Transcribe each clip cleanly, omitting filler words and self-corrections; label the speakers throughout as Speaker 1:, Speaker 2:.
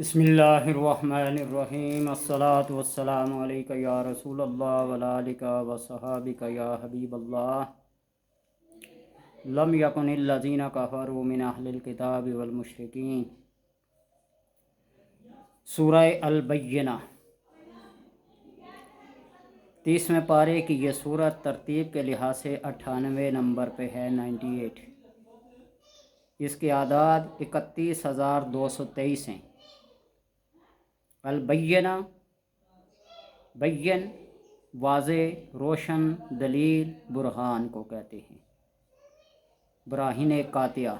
Speaker 1: بسم اللہ الرحمن الرحیم الصلاۃ والسلام علیک یا رسول اللہ وعلی آلک وصحابک یا حبیب اللہ لم یکن الذین کفروا من اہل الکتاب والمشرکین۔ سورہ البینہ 30ویں پارے کی یہ سورت ترتیب کے لحاظ سے 98 نمبر پہ ہے، 98۔ اس کے اعداد 31,223 ہیں۔ البینہ، بین، واضح، روشن، دلیل، برہان کو کہتے ہیں، براہین قاطعہ،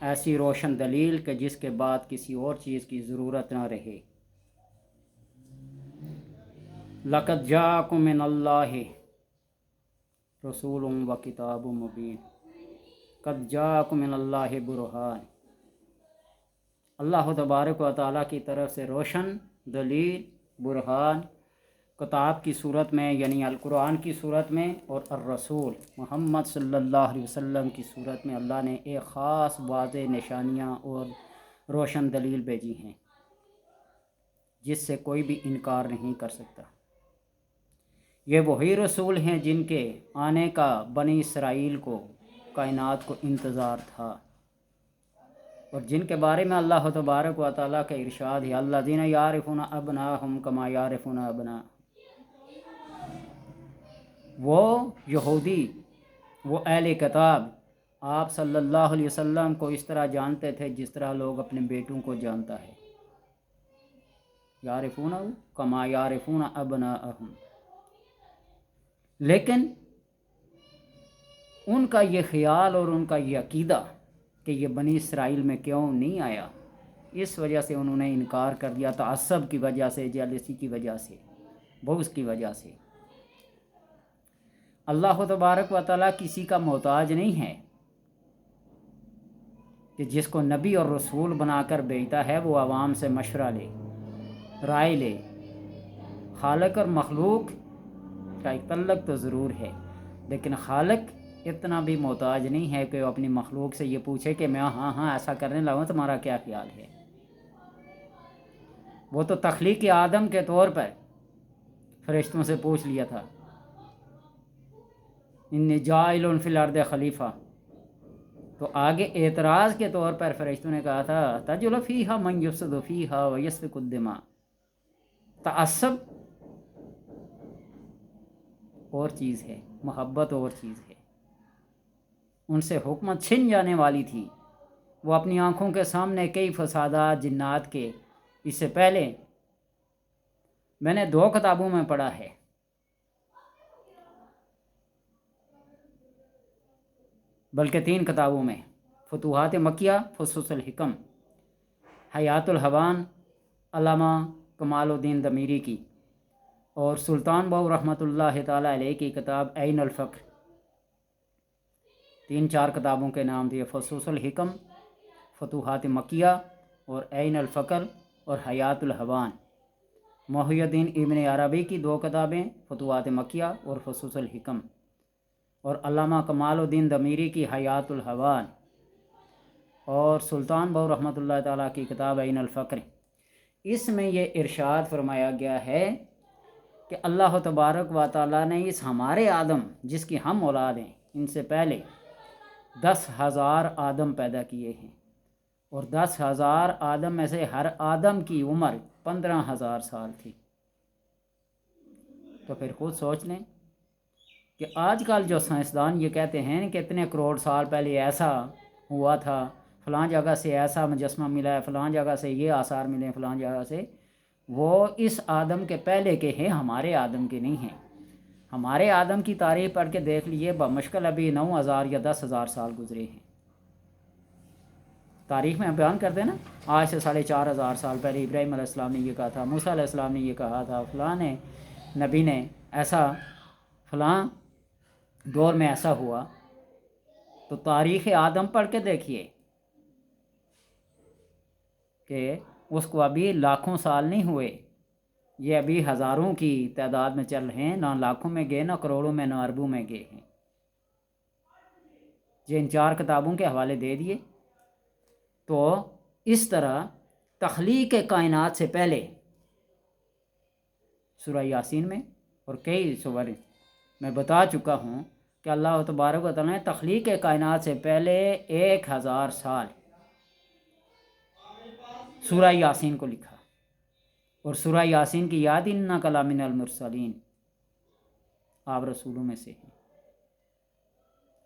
Speaker 1: ایسی روشن دلیل کہ جس کے بعد کسی اور چیز کی ضرورت نہ رہے۔ لقد جاءکم من اللہ رسول و کتاب مبین، قد جاءکم من اللہ برہان، اللہ تبارک و تعالیٰ کی طرف سے روشن دلیل، برہان، کتاب کی صورت میں یعنی القرآن کی صورت میں، اور الرسول محمد صلی اللہ علیہ وسلم کی صورت میں اللہ نے ایک خاص واضح نشانیاں اور روشن دلیل بھیجی ہیں جس سے کوئی بھی انکار نہیں کر سکتا۔ یہ وہی رسول ہیں جن کے آنے کا بنی اسرائیل کو، کائنات کو انتظار تھا، اور جن کے بارے میں اللہ تبارک و تعالیٰ کا ارشاد ہے الذین یعرفون ابناءہم کما یعرفون ابناءہم۔ وہ یہودی، وہ اہل کتاب آپ صلی اللہ علیہ وسلم کو اس طرح جانتے تھے جس طرح لوگ اپنے بیٹوں کو جانتا ہے، یعرفون کما یعرفون ابناءہم۔ لیکن ان کا یہ خیال اور ان کا یہ عقیدہ کہ یہ بنی اسرائیل میں کیوں نہیں آیا، اس وجہ سے انہوں نے انکار کر دیا، تعصب کی وجہ سے، جیلسی کی وجہ سے، بغض کی وجہ سے۔ اللہ تبارک و تعالیٰ کسی کا محتاج نہیں ہے کہ جس کو نبی اور رسول بنا کر بھیجتا ہے وہ عوام سے مشورہ لے، رائے لے۔ خالق اور مخلوق کا ایک تعلق تو ضرور ہے، لیکن خالق اتنا بھی محتاج نہیں ہے کہ وہ اپنی مخلوق سے یہ پوچھے کہ میں ہاں ایسا کرنے لگا ہوں، تمہارا کیا خیال ہے۔ وہ تو تخلیق آدم کے طور پر فرشتوں سے پوچھ لیا تھا، انی جاعل فی الارض خلیفہ، تو آگے اعتراض کے طور پر فرشتوں نے کہا تھا تجعل فیہا من یفسد فیہا ویسفک الدماء۔ تعصب اور چیز ہے، محبت اور چیز ہے۔ ان سے حکمت چھن جانے والی تھی، وہ اپنی آنکھوں کے سامنے کئی فسادات جنات کے، اس سے پہلے میں نے 2 کتابوں میں پڑھا ہے، بلکہ 3 کتابوں میں، فتوحات مکیہ، فصوص الحکم، حیات الحوان علامہ کمال الدین دمیری کی، اور سلطان بہو رحمۃ اللہ تعالیٰ علیہ کی کتاب عین الفقر۔ 3-4 کتابوں کے نام دیے، فصوص الحکم، فتوحات مکیہ اور عین الفقر اور حیات الحوان۔ محی الدین ابن عربی کی 2 کتابیں، فتوحات مکیہ اور فصوص الحکم، اور علامہ کمال الدین دمیری کی حیات الحوان، اور سلطان بہو رحمۃ اللہ تعالیٰ کی کتاب عین الفقر۔ اس میں یہ ارشاد فرمایا گیا ہے کہ اللہ تبارک و تعالیٰ نے اس ہمارے آدم جس کی ہم اولاد ہیں، ان سے پہلے 10,000 آدم پیدا کیے ہیں، اور 10,000 آدم میں سے ہر آدم کی عمر 15,000 سال تھی۔ تو پھر خود سوچ لیں کہ آج کل جو سائنسدان یہ کہتے ہیں کہ اتنے کروڑ سال پہلے ایسا ہوا تھا، فلاں جگہ سے ایسا مجسمہ ملا ہے، فلاں جگہ سے یہ آثار ملے ہیں، فلاں جگہ سے، وہ اس آدم کے پہلے کے ہیں، ہمارے آدم کے نہیں ہیں۔ ہمارے آدم کی تاریخ پڑھ کے دیکھ لیے، بمشکل ابھی 9,000 یا 10,000 سال گزرے ہیں۔ تاریخ میں بیان کرتے ہیں نا، آج سے 4,500 سال پہلے ابراہیم علیہ السلام نے یہ کہا تھا، موسیٰ علیہ السلام نے یہ کہا تھا، فلاں نبی نے ایسا، فلاں دور میں ایسا ہوا۔ تو تاریخ آدم پڑھ کے دیکھیے کہ اس کو ابھی لاکھوں سال نہیں ہوئے، یہ ابھی ہزاروں کی تعداد میں چل رہے ہیں، نہ لاکھوں میں گئے، نہ کروڑوں میں، نہ اربوں میں گئے ہیں۔ یہ ان 4 کتابوں کے حوالے دے دیے۔ تو اس طرح تخلیق کائنات سے پہلے سورہ یاسین میں اور کئی سور میں بتا چکا ہوں کہ اللہ تبارک و تعالیٰ نے تخلیق کائنات سے پہلے 1000 سال سورہ یاسین کو لکھا، اور سورہ یاسین کی یاد انک لمن المرسلین، آپ رسولوں میں سے ہیں،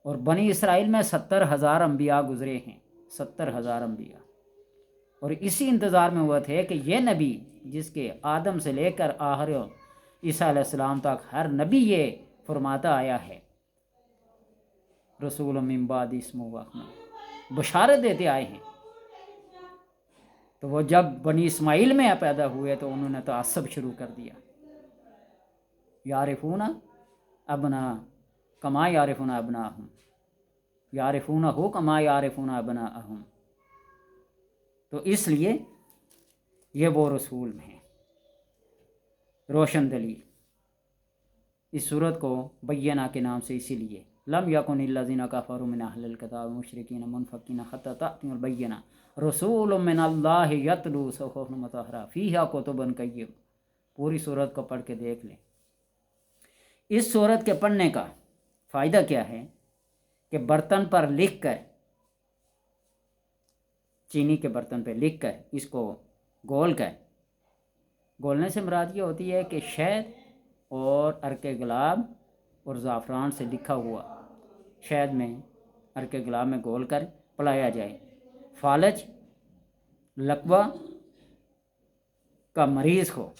Speaker 1: اور بنی اسرائیل میں 70,000 انبیاء گزرے ہیں، 70,000 انبیاء، اور اسی انتظار میں ہوا تھے کہ یہ نبی جس کے آدم سے لے کر آخر عیسیٰ علیہ السلام تک ہر نبی یہ فرماتا آیا ہے، رسول من بعد اسمہ احمد، بشارت دیتے آئے ہیں، تو وہ جب بنی اسماعیل میں پیدا ہوئے تو انہوں نے تعصب شروع کر دیا، یعرفون ابنا کما یعرفون ابناہم، یعرفونہ کما یعرفون ابناہم، تو اس لیے یہ وہ رسول ہیں روشن دلیل۔ اس صورت کو بینہ کے نام سے اسی لیے لم یکن الذین کفروا من اہل الکتاب مشرکین منفکین حتی تأتیہم البینہ رسول من اللہ یتلو صحفا مطہرہ فیہا کتب قیمہ، پوری صورت کو پڑھ کے دیکھ لیں۔ اس صورت کے پڑھنے کا فائدہ کیا ہے کہ برتن پر لکھ کر، چینی کے برتن پہ لکھ کر اس کو گول کر، گولنے سے مراد یہ ہوتی ہے کہ شہد اور عرق گلاب اور زعفران سے لکھا ہوا شہد میں عرق گلاب میں گول کر پلایا جائے۔ فالج لقوہ کا مریض ہو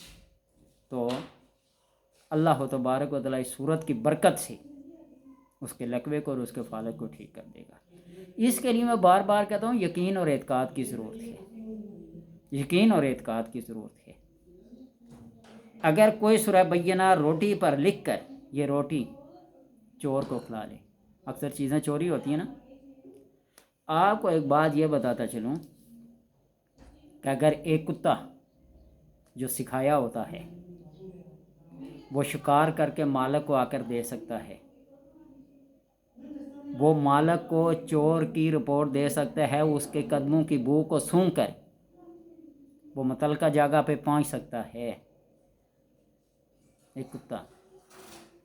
Speaker 1: تو اللہ تبارک و تعالیٰ اس صورت کی برکت سے اس کے لقوے کو اور اس کے فالج کو ٹھیک کر دے گا۔ اس کے لیے میں بار بار کہتا ہوں یقین اور اعتقاد کی ضرورت ہے، یقین اور اعتقاد کی ضرورت ہے۔ اگر کوئی سورہ بینہ روٹی پر لکھ کر یہ روٹی چور کو کھلا لے، اکثر چیزیں چوری ہوتی ہیں نا، آپ کو ایک بات یہ بتاتا چلوں کہ اگر ایک کتا جو سکھایا ہوتا ہے وہ شکار کر کے مالک کو آ کر دے سکتا ہے، وہ مالک کو چور کی رپورٹ دے سکتا ہے، اس کے قدموں کی بو کو سونگھ کر وہ متعلقہ جگہ پہ پہنچ سکتا ہے، ایک کتا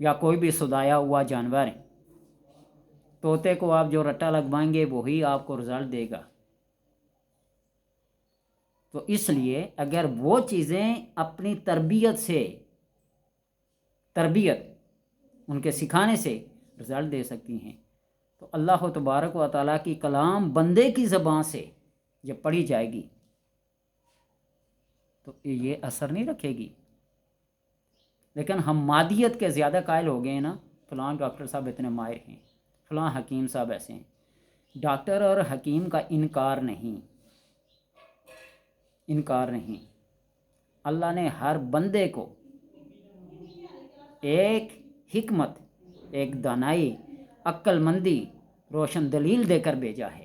Speaker 1: یا کوئی بھی سدایا ہوا جانور، طوطے کو آپ جو رٹا لگوائیں گے وہی آپ کو رزلٹ دے گا۔ تو اس لیے اگر وہ چیزیں اپنی تربیت ان کے سکھانے سے رزلٹ دے سکتی ہیں، تو اللہ تبارک و تعالیٰ کی کلام بندے کی زبان سے جب پڑھی جائے گی تو یہ اثر نہیں رکھے گی۔ لیکن ہم مادیت کے زیادہ قائل ہو گئے ہیں نا، فلاں ڈاکٹر صاحب اتنے ماہر ہیں، فلاں حکیم صاحب ایسے ہیں۔ ڈاکٹر اور حکیم کا انکار نہیں، اللہ نے ہر بندے کو ایک حکمت، ایک دانائی، عقل مندی، روشن دلیل دے کر بھیجا ہے،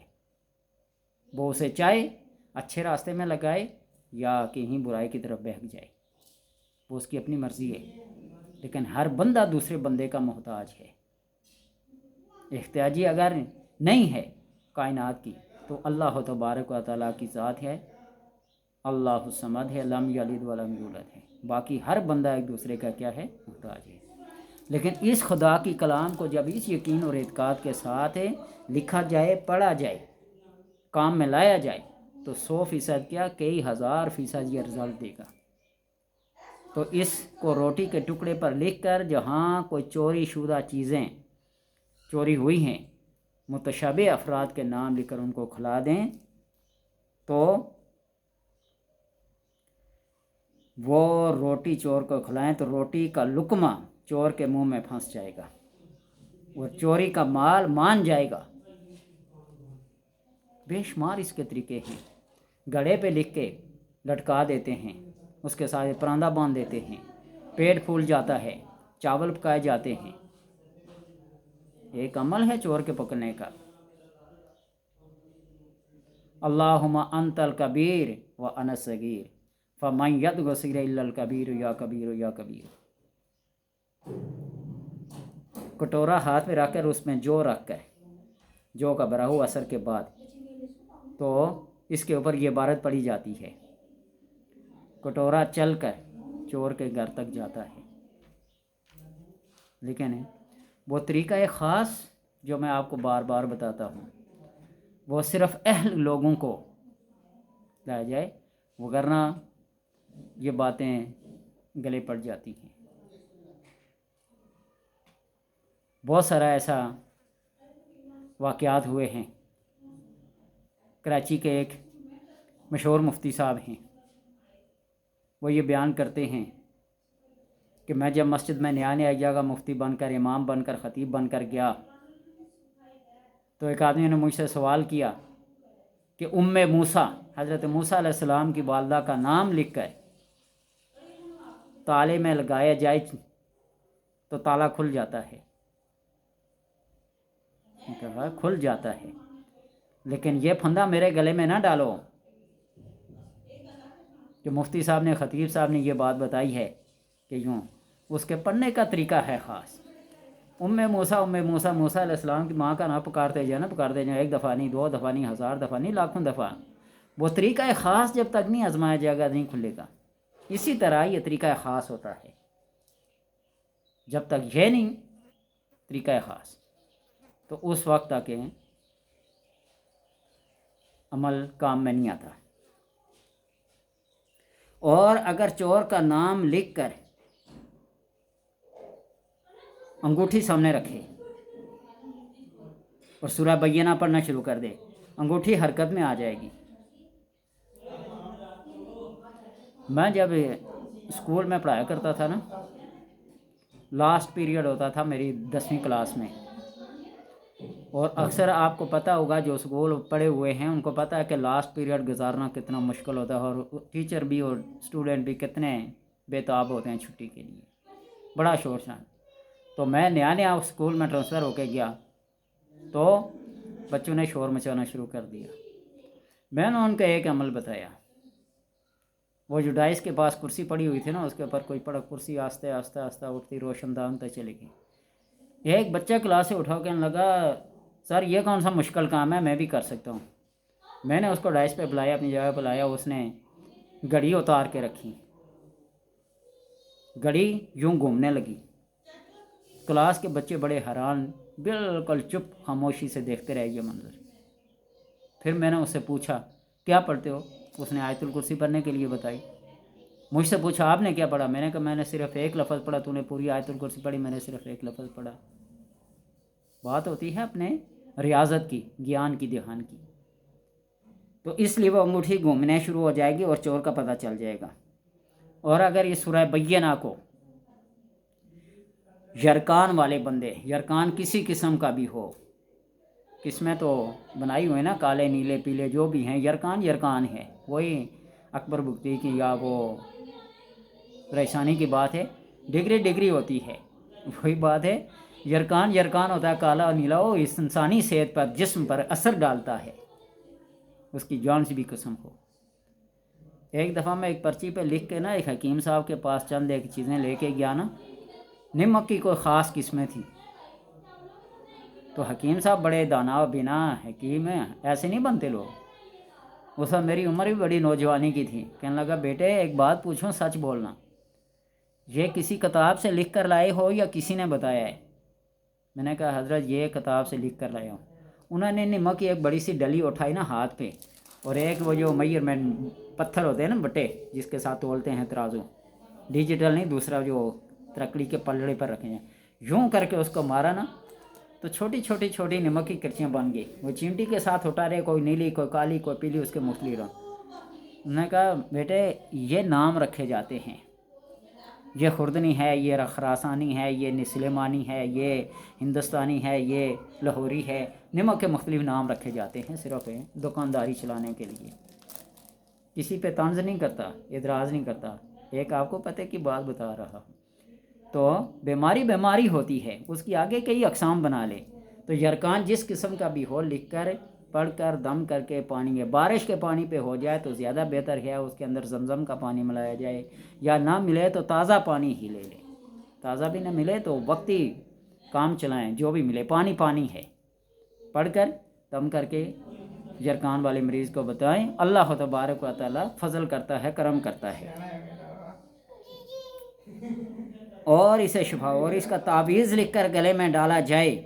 Speaker 1: وہ اسے چاہے اچھے راستے میں لگائے یا کہیں برائی کی طرف بہک جائے، وہ اس کی اپنی مرضی ہے، لیکن ہر بندہ دوسرے بندے کا محتاج ہے۔ احتیاجی اگر نہیں ہے کائنات کی تو اللہ تبارک و تعالیٰ کی ذات ہے، اللہ الصمد ہے، لم یلد ولم یولد ہے، باقی ہر بندہ ایک دوسرے کا کیا ہے؟ محتاج ہے۔ لیکن اس خدا کی کلام کو جب اس یقین اور اعتقاد کے ساتھ لکھا جائے، پڑھا جائے، کام میں لایا جائے تو 100% کیا کئی 1000% یہ رزلٹ دے گا۔ تو اس کو روٹی کے ٹکڑے پر لکھ کر جہاں کوئی چوری شدہ چیزیں چوری ہوئی ہیں متشابہ افراد کے نام لکھ کر ان کو کھلا دیں تو وہ روٹی چور کو کھلائیں تو روٹی کا لقمہ چور کے منہ میں پھنس جائے گا، وہ چوری کا مال مان جائے گا۔ بے شمار اس کے طریقے ہیں، گڑھے پہ لکھ کے لٹکا دیتے ہیں، اس کے ساتھ پراندہ باندھ دیتے ہیں، پیٹ پھول جاتا ہے، چاول پکائے جاتے ہیں، ایک عمل ہے چور کے پکڑنے کا۔ اللہم انت الکبیر و انا الصغیر فمن یدعو الصغیر الا الکبیر یا کبیر یا کبیر۔ کٹورا ہاتھ میں رکھ کر اس میں جو رکھ کر جو کا براہو اثر کے بعد تو اس کے اوپر یہ عبارت پڑھی جاتی ہے، کٹورا چل کر چور کے گھر تک جاتا ہے۔ لیکن وہ طریقہ خاص جو میں آپ کو بار بار بتاتا ہوں وہ صرف اہل لوگوں کو لایا جائے، وگرنہ یہ باتیں گلے پڑ جاتی ہیں۔ بہت سارا ایسا واقعات ہوئے ہیں۔ کراچی کے ایک مشہور مفتی صاحب ہیں، وہ یہ بیان کرتے ہیں کہ میں جب مسجد میں نیا جگہ مفتی بن کر، امام بن کر، خطیب بن کر گیا تو ایک آدمی نے مجھ سے سوال کیا کہ ام موسیٰ، حضرت موسیٰ علیہ السلام کی والدہ کا نام لکھ کر تالے میں لگایا جائے تو تالا کھل جاتا ہے؟ کہا کھل جاتا ہے، لیکن یہ پھندا میرے گلے میں نہ ڈالو کہ مفتی صاحب نے، خطیب صاحب نے یہ بات بتائی ہے کہ یوں اس کے پڑھنے کا طریقہ ہے خاص۔ ام موسیٰ موسیٰ علیہ السلام کی ماں کا نام پکارتے جائیں، ایک دفعہ نہیں، دو دفعہ نہیں، ہزار دفعہ نہیں، لاکھوں دفعہ۔ وہ طریقہ خاص جب تک نہیں آزمایا جائے گا نہیں کھلے گا۔ اسی طرح یہ طریقہ خاص ہوتا ہے، جب تک یہ نہیں طریقہ خاص تو اس وقت تک عمل کام میں نہیں آتا۔ اور اگر چور کا نام لکھ کر انگوٹھی سامنے رکھے اور سورہ بینہ پڑھنا شروع کر دے، انگوٹھی حرکت میں آ جائے گی۔ میں جب اسکول میں پڑھایا کرتا تھا نا، لاسٹ پیریڈ ہوتا تھا میری 10ویں کلاس میں، اور اکثر آپ کو پتہ ہوگا جو اسکول پڑھے ہوئے ہیں ان کو پتہ ہے کہ لاسٹ پیریڈ گزارنا کتنا مشکل ہوتا ہے، اور ٹیچر بھی اور اسٹوڈنٹ بھی کتنے بے تاب ہوتے ہیں چھٹی کے لیے، بڑا شور شان۔ تو میں نیا اسکول میں ٹرانسفر ہو کے گیا تو بچوں نے شور مچانا شروع کر دیا۔ میں نے ان کا ایک عمل بتایا، وہ جو ڈائس کے پاس کرسی پڑی ہوئی تھی نا، اس کے اوپر کوئی پڑا، کرسی آہستہ آہستہ اٹھتی روشن دان تک چلے گئی۔ ایک بچہ کلاس سے اٹھا کہنے لگا، سر یہ کون سا مشکل کام ہے، میں بھی کر سکتا ہوں۔ میں نے اس کو ڈائس پہ بلایا، اپنی جگہ پہ لایا، اس نے گھڑی اتار کے رکھی، گھڑی یوں گھومنے لگی۔ کلاس کے بچے بڑے حیران، بالکل چپ خاموشی سے دیکھتے رہے یہ منظر۔ پھر میں نے اس سے پوچھا کیا پڑھتے ہو؟ اس نے آیت الکرسی پڑھنے کے لیے بتائی۔ مجھ سے پوچھا آپ نے کیا پڑھا؟ میں نے کہا میں نے صرف ایک لفظ پڑھا، تو نے پوری آیت الکرسی پڑھی، میں نے صرف ایک لفظ پڑھا۔ بات ہوتی ہے اپنے ریاضت کی، گیان کی، دھیان کی۔ تو اس لیے وہ انگوٹھی گھومنے شروع ہو جائے گی اور چور کا پتہ چل جائے گا۔ اور اگر اس سورہ بینہ کو یرکان والے بندے، یرکان کسی قسم کا بھی ہو، قسمیں تو بنائی ہوئے نا، کالے نیلے پیلے جو بھی ہیں، یرکان ہے، وہی اکبر بگٹی کی یا وہ پریشانی کی بات ہے، ڈگری ہوتی ہے، وہی بات ہے۔ یرکان ہوتا ہے کالا اور نیلا، وہ اس انسانی صحت پر، جسم پر اثر ڈالتا ہے، اس کی جان سے بھی قسم ہو۔ ایک دفعہ میں ایک پرچی پہ لکھ کے نا ایک حکیم صاحب کے پاس چند ایک چیزیں لے کے گیا نا، نمک کی کوئی خاص قسمیں تھیں، تو حکیم صاحب بڑے دانا و بینا حکیم ہیں، ایسے نہیں بنتے لوگ۔ اس وقت میری عمر بھی بڑی نوجوانی کی تھی۔ کہنے لگا بیٹے ایک بات پوچھوں، سچ بولنا، یہ کسی کتاب سے لکھ کر لائے ہو یا کسی نے بتایا ہے؟ میں نے کہا حضرت یہ کتاب سے لکھ کر لایا ہوں۔ انہوں نے نمک کی ایک بڑی سی ڈلی اٹھائی نا ہاتھ پہ، اور ایک وہ جو میئرمنٹ پتھر ہوتے ہیں نا بٹے، جس کے ساتھ تولتے ہیں ترازو، ڈیجیٹل نہیں، دوسرا جو ترکڑی کے پلڑے پر رکھے ہیں، یوں کر کے اس کو مارا نا تو چھوٹی نمک کی کرچیاں بن گئی۔ وہ چینٹی کے ساتھ اٹھا رہے، کوئی نیلی، کوئی کالی، کوئی پیلی، اس کے مختلف رنگ۔ انہوں نے کہا بیٹے یہ نام رکھے جاتے ہیں، یہ خوردنی ہے، یہ خراسانی ہے، یہ سلیمانی ہے، یہ ہندوستانی ہے، یہ لاہوری ہے، نمک کے مختلف نام رکھے جاتے ہیں صرف دکانداری چلانے کے لیے۔ کسی پہ طنز نہیں کرتا، اعتراض نہیں کرتا، ایک آپ کو پتہ کی بات بتا رہا ہوں۔ تو بیماری ہوتی ہے، اس کی آگے کئی اقسام بنا لے۔ تو یرکان جس قسم کا بھی ہو، لکھ کر، پڑھ کر، دم کر کے پانی ہے، بارش کے پانی پہ ہو جائے تو زیادہ بہتر ہے، اس کے اندر زمزم کا پانی ملایا جائے، یا نہ ملے تو تازہ پانی ہی لے لے، تازہ بھی نہ ملے تو وقتی کام چلائیں، جو بھی ملے پانی ہے، پڑھ کر دم کر کے یرکان والے مریض کو بتائیں، اللہ تبارک و تعالی فضل کرتا ہے، کرم کرتا ہے اور اسے شفا، اور اس کا تعویذ لکھ کر گلے میں ڈالا جائے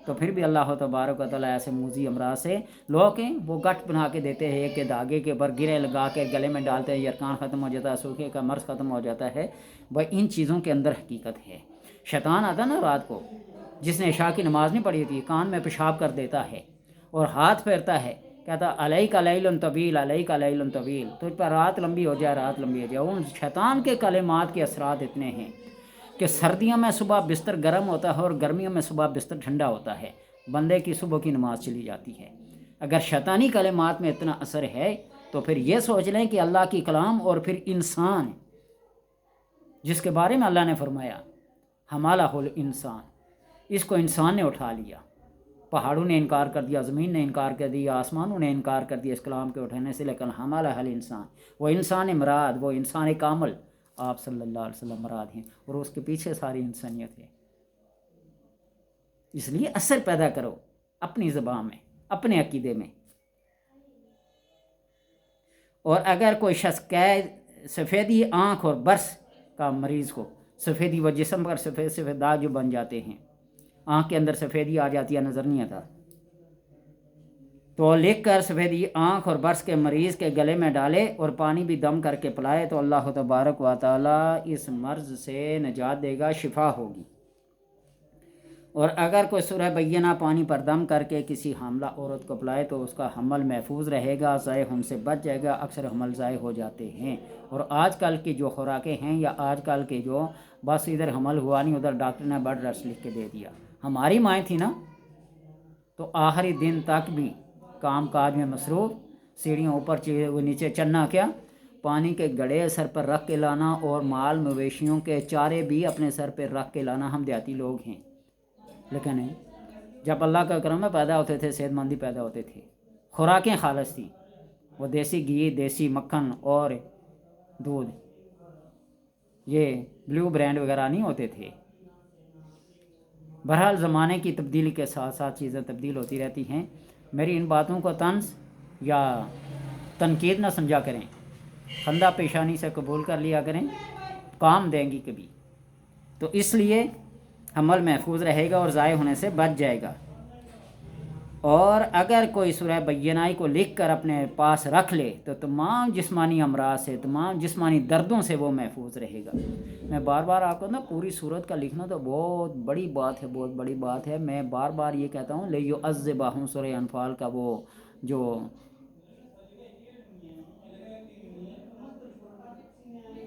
Speaker 1: تو پھر بھی اللہ تبارک و تعالیٰ ایسے موذی امراض سے لوگ ہیں وہ گٹھ بنا کے دیتے ہیں کہ دھاگے کے اوپر گرے لگا کے گلے میں ڈالتے ہیں، یرکان ختم ہو جاتا ہے، سوکھے کا مرض ختم ہو جاتا ہے۔ وہ ان چیزوں کے اندر حقیقت ہے۔ شیطان آتا نا رات کو، جس نے عشاء کی نماز نہیں پڑھی تھی، کان میں پیشاب کر دیتا ہے اور ہاتھ پھیرتا ہے، کہتا علیک لیل طویل، علیک لیل طویل، تجھ پر رات لمبی ہو جائے، رات لمبی ہو جائے۔ ان شیطان کے کلمات کے اثرات اتنے ہیں کہ سردیوں میں صبح بستر گرم ہوتا ہے اور گرمیوں میں صبح بستر ٹھنڈا ہوتا ہے، بندے کی صبح کی نماز چلی جاتی ہے۔ اگر شیطانی کلمات میں اتنا اثر ہے تو پھر یہ سوچ لیں کہ اللہ کی کلام اور پھر انسان جس کے بارے میں اللہ نے فرمایا حمالہ الانسان، اس کو انسان نے اٹھا لیا۔ پہاڑوں نے انکار کر دیا، زمین نے انکار کر دیا، آسمانوں نے انکار کر دیا اس کلام کے اٹھانے سے، لیکن حمالہ الانسان، وہ انسان مراد، وہ انسان کامل آپ صلی اللہ علیہ وسلم مراد ہیں، اور اس کے پیچھے ساری انسانیت ہے۔ اس لیے اثر پیدا کرو اپنی زبان میں، اپنے عقیدے میں۔ اور اگر کوئی شخص سفیدی آنکھ اور برس کا مریض کو، سفیدی و جسم پر سفید سفید داغ جو بن جاتے ہیں، آنکھ کے اندر سفیدی آ جاتی ہے، نظر نہیں آتا، تو لکھ کر سفیدی آنکھ اور برس کے مریض کے گلے میں ڈالے اور پانی بھی دم کر کے پلائے تو اللہ تبارک و تعالی اس مرض سے نجات دے گا، شفا ہوگی۔ اور اگر کوئی سورہ بینہ پانی پر دم کر کے کسی حاملہ عورت کو پلائے تو اس کا حمل محفوظ رہے گا، ضائع ہونے سے بچ جائے گا۔ اکثر حمل ضائع ہو جاتے ہیں، اور آج کل کی جو خوراکیں ہیں یا آج کل کے جو بس ادھر حمل ہوا نہیں ادھر ڈاکٹر نے بیڈ ریسٹ لکھ کے دے دیا۔ ہماری مائیں تھی نا تو آخری دن تک بھی کام کاج میں مصروف، سیڑھیوں اوپر نیچے چلنا، کیا پانی کے گڑے سر پر رکھ کے لانا اور مال مویشیوں کے چارے بھی اپنے سر پہ رکھ کے لانا۔ ہم دیہاتی لوگ ہیں، لیکن جب اللہ کا کرم میں پیدا ہوتے تھے صحت مندی پیدا ہوتے تھے، خوراکیں خالص تھیں، وہ دیسی گھی، دیسی مکھن اور دودھ، یہ بلیو برینڈ وغیرہ نہیں ہوتے تھے۔ بہرحال زمانے کی تبدیلی کے ساتھ ساتھ چیزیں تبدیل ہوتی رہتی ہیں۔ میری ان باتوں کو طنز یا تنقید نہ سمجھا کریں، خندہ پیشانی سے قبول کر لیا کریں، کام دیں گی کبھی، تو اس لیے حمل محفوظ رہے گا اور ضائع ہونے سے بچ جائے گا۔ اور اگر کوئی سورہ بینہ کو لکھ کر اپنے پاس رکھ لے تو تمام جسمانی امراض سے، تمام جسمانی دردوں سے وہ محفوظ رہے گا۔ میں بار بار آپ کو نا پوری سورت کا لکھنا تو بہت بڑی بات ہے، بہت بڑی بات ہے۔ میں بار بار یہ کہتا ہوں لیعذبہم، سورہ انفال کا وہ جو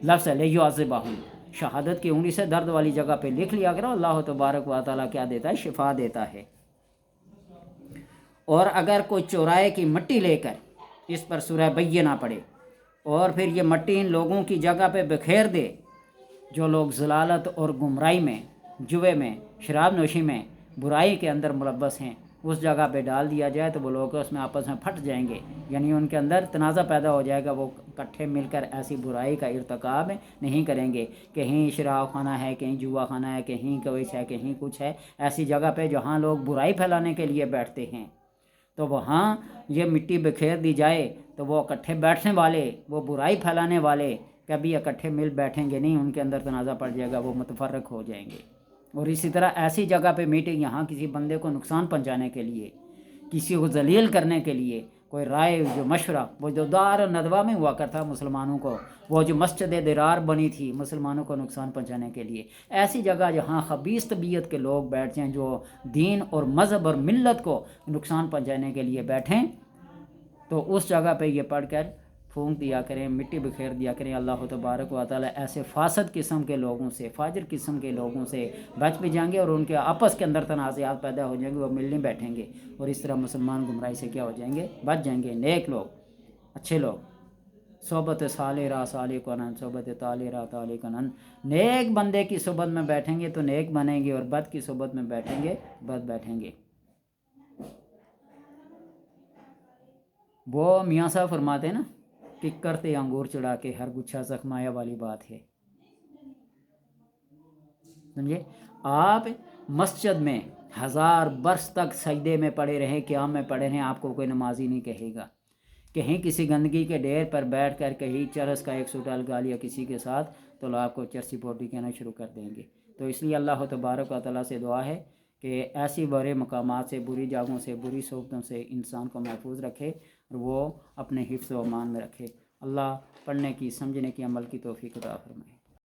Speaker 1: لفظ ہے لیعذبہم، شہادت کی انگلی سے درد والی جگہ پہ لکھ لیا کرو، اللہ تبارک و تعالیٰ کیا دیتا ہے؟ شفا دیتا ہے۔ اور اگر کوئی چورائے کی مٹی لے کر اس پر سورہ بینہ پڑے اور پھر یہ مٹی ان لوگوں کی جگہ پہ بکھیر دے جو لوگ ضلالت اور گمراہی میں، جوے میں، شراب نوشی میں، برائی کے اندر ملوث ہیں، اس جگہ پہ ڈال دیا جائے تو وہ لوگ اس میں آپس میں پھٹ جائیں گے، یعنی ان کے اندر تنازع پیدا ہو جائے گا، وہ اکٹھے مل کر ایسی برائی کا ارتکاب نہیں کریں گے۔ کہیں شراب خانہ ہے، کہیں جوا خانہ ہے، کہیں کوئی ہے، کہیں کچھ ہے، ایسی جگہ پہ جہاں لوگ برائی پھیلانے کے لیے بیٹھتے ہیں تو وہاں یہ مٹی بکھیر دی جائے تو وہ اکٹھے بیٹھنے والے، وہ برائی پھیلانے والے کبھی اکٹھے مل بیٹھیں گے نہیں، ان کے اندر تنازع پڑ جائے گا، وہ متفرق ہو جائیں گے۔ اور اسی طرح ایسی جگہ پہ میٹنگ، یہاں کسی بندے کو نقصان پہنچانے کے لیے، کسی کو ذلیل کرنے کے لیے کوئی رائے، جو مشورہ، وہ جو دار ندوہ میں ہوا کرتا مسلمانوں کو، وہ جو مسجد درار بنی تھی مسلمانوں کو نقصان پہنچانے کے لیے، ایسی جگہ جہاں خبیث طبیعت کے لوگ بیٹھ جائیں، جو دین اور مذہب اور ملت کو نقصان پہنچانے کے لیے بیٹھیں، تو اس جگہ پہ یہ پڑھ کر پھونک دیا کریں، مٹی بکھیر دیا کریں۔ اللہ تبارک و تعالیٰ ایسے فاسد قسم کے لوگوں سے، فاجر قسم کے لوگوں سے بچ بھی جائیں گے، اور ان کے آپس کے اندر تنازعات پیدا ہو جائیں گے، وہ مل نہیں بیٹھیں گے، اور اس طرح مسلمان گمراہی سے کیا ہو جائیں گے؟ بچ جائیں گے۔ نیک لوگ، اچھے لوگ، صحبت صالح را صالح کنن، صحبت طالح را طالح کنن، نیک بندے کی صحبت میں بیٹھیں گے تو نیک بنیں گے، اور بد کی صحبت میں بیٹھیں گے بد بیٹھیں گے۔ وہ میاں صاحب فرماتے ہیں نا، ککر تے انگور چڑھا کے ہر گچھا زخمایا والی بات ہے، سمجھے؟ آپ مسجد میں 1000 برس تک سجدے میں پڑے رہیں، قیام میں پڑے رہیں، آپ کو کوئی نمازی نہیں کہے گا۔ کہیں کسی گندگی کے ڈھیر پر بیٹھ کر کہیں چرس کا ایک سوٹا لگا لیا کسی کے ساتھ تو لوگ آپ کو چرسی پوٹی کہنا شروع کر دیں گے۔ تو اس لیے اللہ تبارک و تعالیٰ سے دعا ہے کہ ایسی برے مقامات سے، بری جگہوں سے، بری صحبتوں سے انسان کو محفوظ رکھے اور وہ اپنے حفظ و امان میں رکھے۔ اللہ پڑھنے کی، سمجھنے کی، عمل کی توفیق عطا فرمائے۔